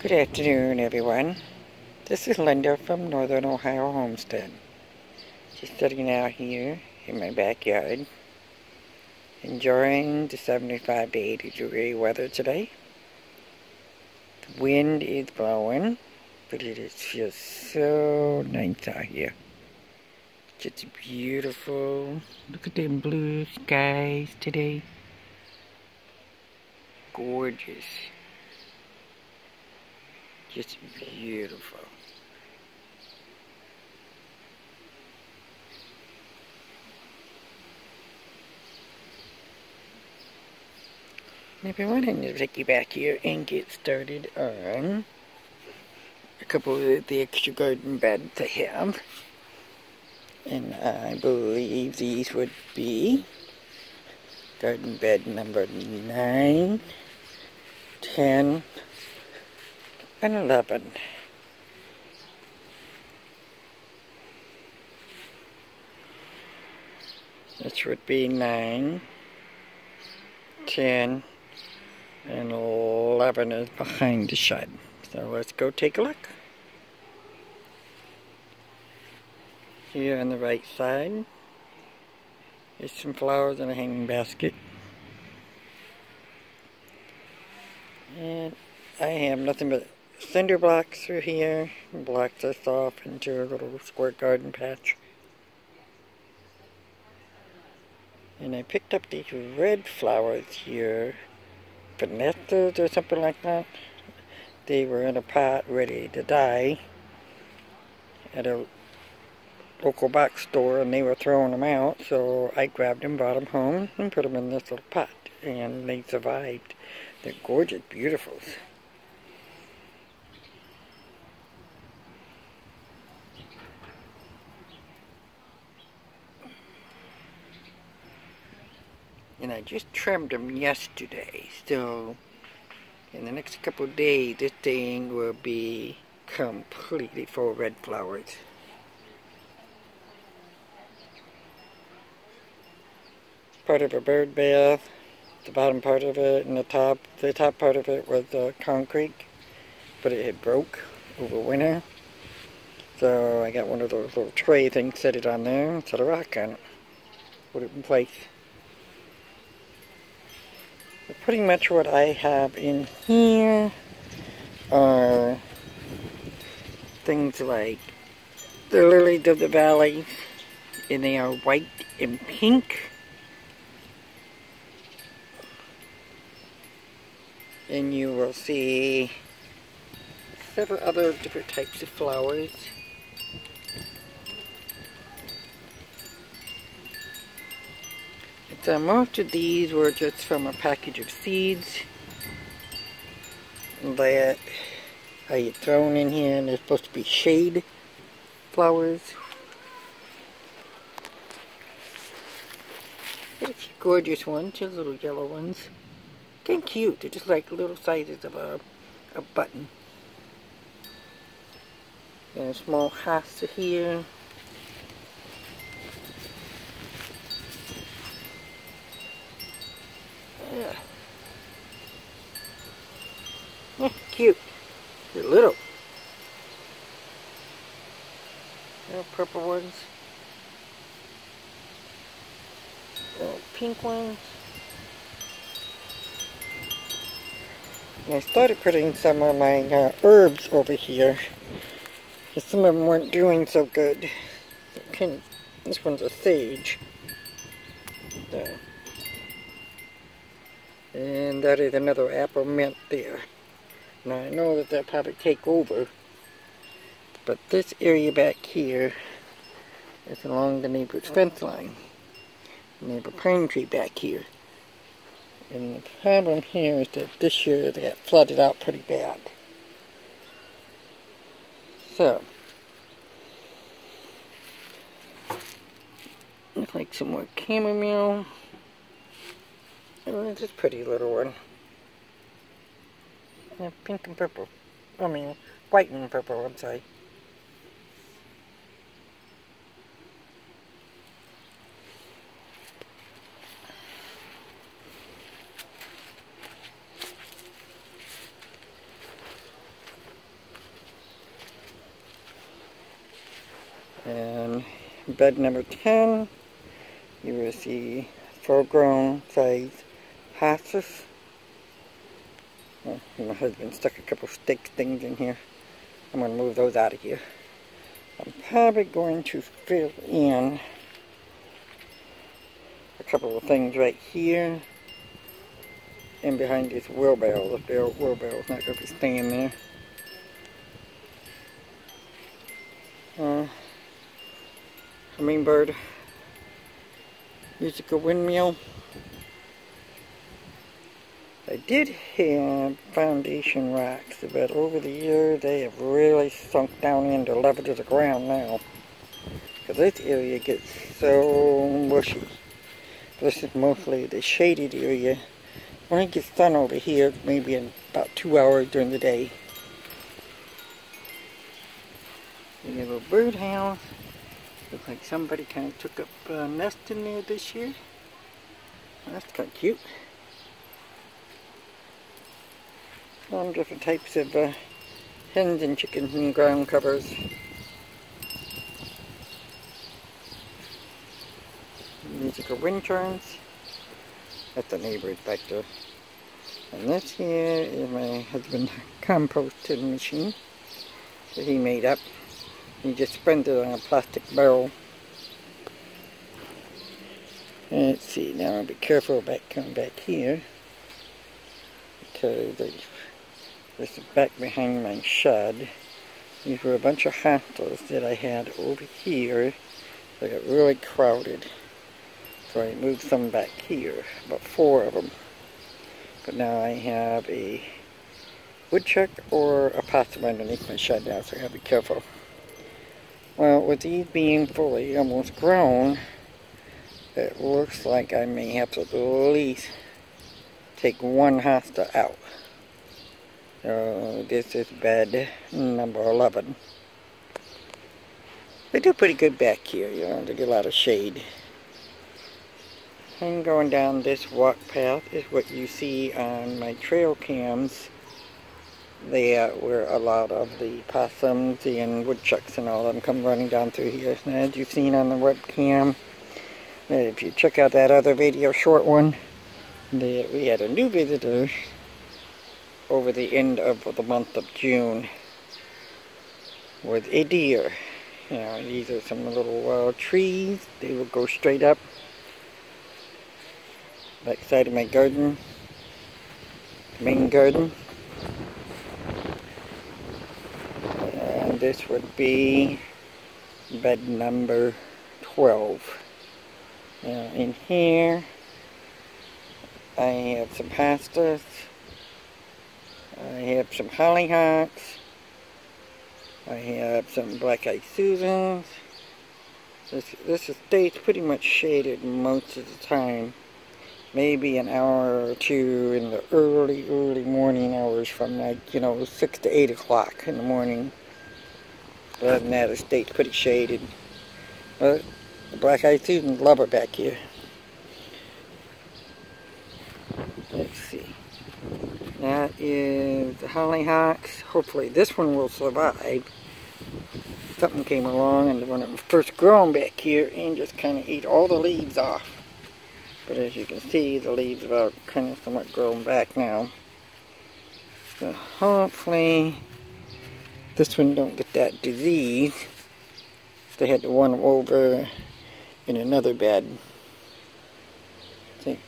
Good afternoon, everyone. This is Linda from Northern Ohio Homestead. Just sitting out here in my backyard, enjoying the 75 to 80 degree weather today. The wind is blowing, but it is just so nice out here. Just beautiful. Look at them blue skies today. Gorgeous. Just beautiful. Maybe I wanted to take you back here and get started on a couple of the extra garden beds I have. And I believe these would be garden bed number 9, 10, and 11. This would be 9, 10, and 11 is behind the shed. So let's go take a look. Here on the right side is some flowers in a hanging basket. And I have nothing but cinder blocks through here. Block this off into a little square garden patch. And I picked up these red flowers here, Vanessas or something like that. They were in a pot ready to die at a local box store, and they were throwing them out, so I grabbed them, brought them home, and put them in this little pot, and they survived. They're gorgeous, beautifuls. And I just trimmed them yesterday, so in the next couple of days, this thing will be completely full of red flowers. Part of a bird bath, the bottom part of it, and the top part of it was concrete, but it had broke over winter. So I got one of those little tray things, set it on there, and set a rock on it, put it in place. But pretty much what I have in here are things like the lilies of the valley, and they are white and pink. And you will see several other different types of flowers. So most of these were just from a package of seeds that I had thrown in here, and they're supposed to be shade flowers. There's a few gorgeous ones, just little yellow ones. They're cute. They're just like little sizes of a button. And a small hosta here. Yeah. Yeah, cute. They're little. Little purple ones. Little pink ones. And I started putting some of my herbs over here, because some of them weren't doing so good. This one's a sage. There. And that is another apple mint there. Now I know that they'll probably take over, but this area back here is along the neighbor's fence line. Neighbor pine tree back here. And the problem here is that this year they got flooded out pretty bad. So, looks like some more chamomile. Oh, this is a pretty little one. Yeah, pink and purple. I mean, white and purple, I'm sorry. bed number 10, you will see full-grown size hostas. Oh, my husband stuck a couple stake things in here. I'm going to move those out of here. I'm probably going to fill in a couple of things right here and behind this wheelbarrow. The wheelbarrow's not going to be staying there. Hummingbird, musical windmill. I did have foundation rocks, but over the years they have really sunk down into the level of the ground now. Because this area gets so mushy. This is mostly the shaded area. When it gets sun over here, maybe in about 2 hours during the day. We have a birdhouse. Looks like somebody kind of took up a nest in there this year. That's kind of cute. Some different types of hens and chickens and ground covers. Musical wind chimes. That's the neighbors back there. And this here is my husband's composting machine that he made up. He just spent it on a plastic barrel. Let's see, now I'll be careful about coming back here because this is back behind my shed. These were a bunch of hostas that I had over here. They got really crowded. So I moved some back here, about 4 of them. But now I have a woodchuck or a possum underneath my shed now, so I gotta be careful. Well, with these being fully almost grown, it looks like I may have to at least take one hosta out. So this is bed number 11. They do pretty good back here, you know, they get a lot of shade. And going down this walk path is what you see on my trail cams. There where a lot of the possums and woodchucks and all of them come running down through here. And as you've seen on the webcam, if you check out that other video, short one, we had a new visitor over the end of the month of June with a deer. You know, these are some little trees. They will go straight up back side of my garden, main garden. And this would be bed number 12. Now in here I have some hostas, I have some hollyhocks, I have some black-eyed Susans. This stays pretty much shaded most of the time. Maybe an hour or two in the early morning hours from like, 6 to 8 o'clock in the morning. Other than that, it stays pretty shaded. But the black-eyed Susans love it back here. Let's see. That is the hollyhocks. Hopefully this one will survive. Something came along and when it was first grown back here and just kind of ate all the leaves off. But as you can see, the leaves are kind of somewhat grown back now. So hopefully this one don't get that disease. They had the one over in another bed. I think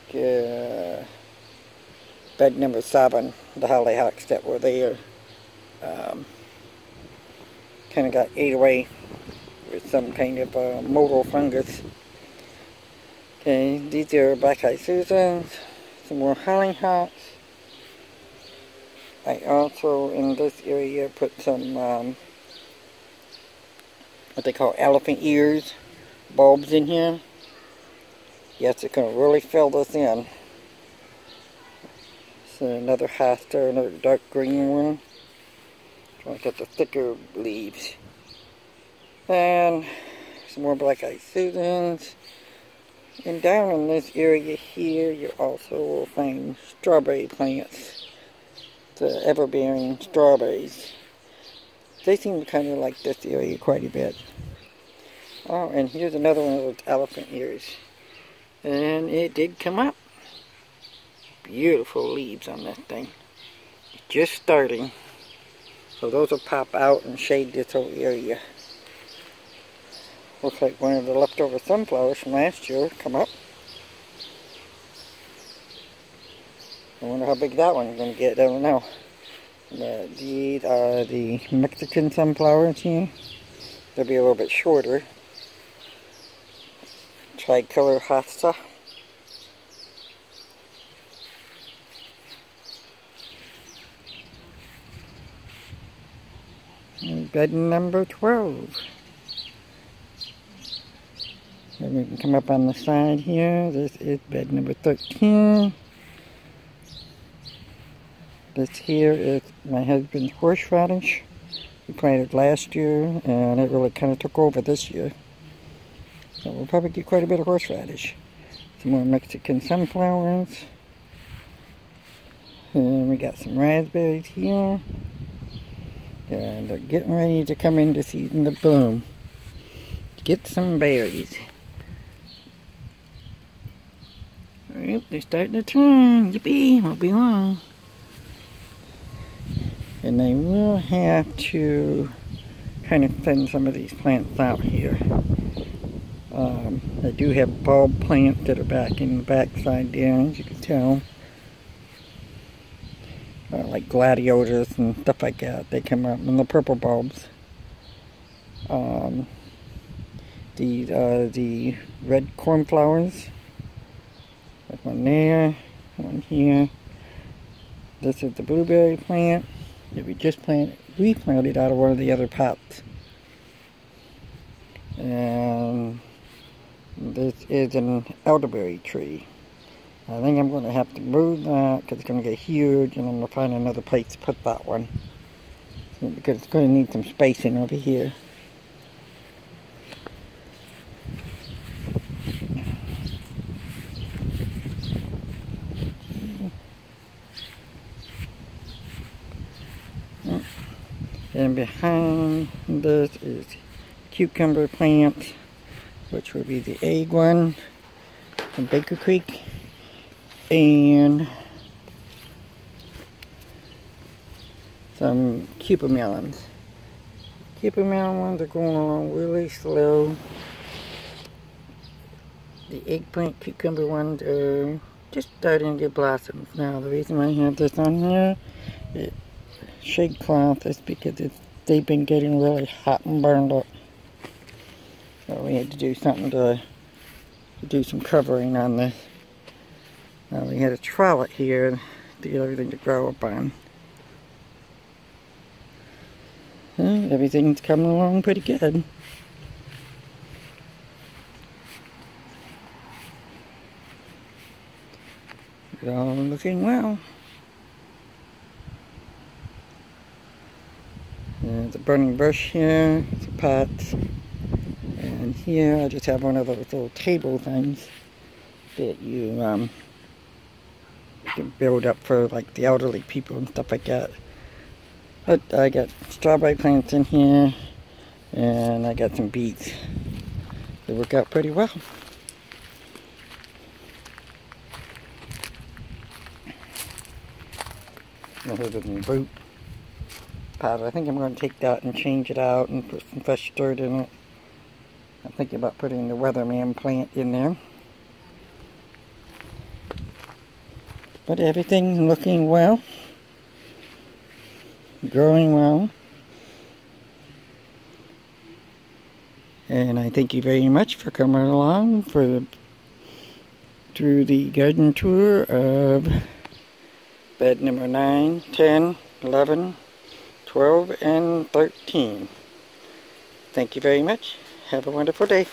bed number 7, the hollyhocks that were there kind of got ate away with some kind of mottle fungus. Okay, these are black-eyed Susans, some more hollyhocks. I also, in this area, put some, what they call elephant ears bulbs in here. Yes, it's going to really fill this in. So another hosta, another dark green one. Trying to get the thicker leaves. And some more black-eyed Susans. And down in this area here, you also will find strawberry plants. The ever-bearing strawberries. They seem to kind of like this area quite a bit. Oh, and here's another one of those elephant ears. And it did come up. Beautiful leaves on that thing. Just starting. So those will pop out and shade this whole area. Looks like one of the leftover sunflowers from last year come up. I wonder how big that one's going to get. I don't know. But these are the Mexican sunflowers here. They'll be a little bit shorter. Tricolor hosta. And bed number 12. And we can come up on the side here. This is bed number 13. This here is my husband's horseradish. We planted last year and it really kind of took over this year. So we'll probably get quite a bit of horseradish. Some more Mexican sunflowers. And we got some raspberries here. And they're getting ready to come into season to bloom. Get some berries. Alright, they're starting to turn. Yippee, won't be long. And I will have to kind of thin some of these plants out here. I do have bulb plants that are back in the backside there, as you can tell. Like gladiolus and stuff like that. They come up in the purple bulbs. These are the red cornflowers. There's one there, one here. This is the blueberry plant that we just planted. We planted out of one of the other pots. And this is an elderberry tree. I think I'm going to have to move that because it's going to get huge, and I'm going to find another place to put that one. Because it's going to need some spacing over here. And behind this is cucumber plant, which will be the egg one from Baker Creek. And some Cuba melons. Cuba melon ones are going along really slow. The eggplant cucumber ones are just starting to get blossoms. Now the reason I have this on here, shade cloth, is because they've been getting really hot and burned up. So we had to do something to do some covering on this. We had a trowel here to get everything to grow up on. Everything's coming along pretty good. It's all looking well. There's a burning bush here, some pots. And here I just have one of those little table things that you can build up for like the elderly people and stuff like that. But I got strawberry plants in here, and I got some beets. They work out pretty well. Here's a root pot. I think I'm going to take that and change it out and put some fresh dirt in it. I'm thinking about putting the weatherman plant in there. But everything's looking well, growing well, and I thank you very much for coming along through the garden tour of bed number 9, 10, 11, 12, and 13. Thank you very much. Have a wonderful day.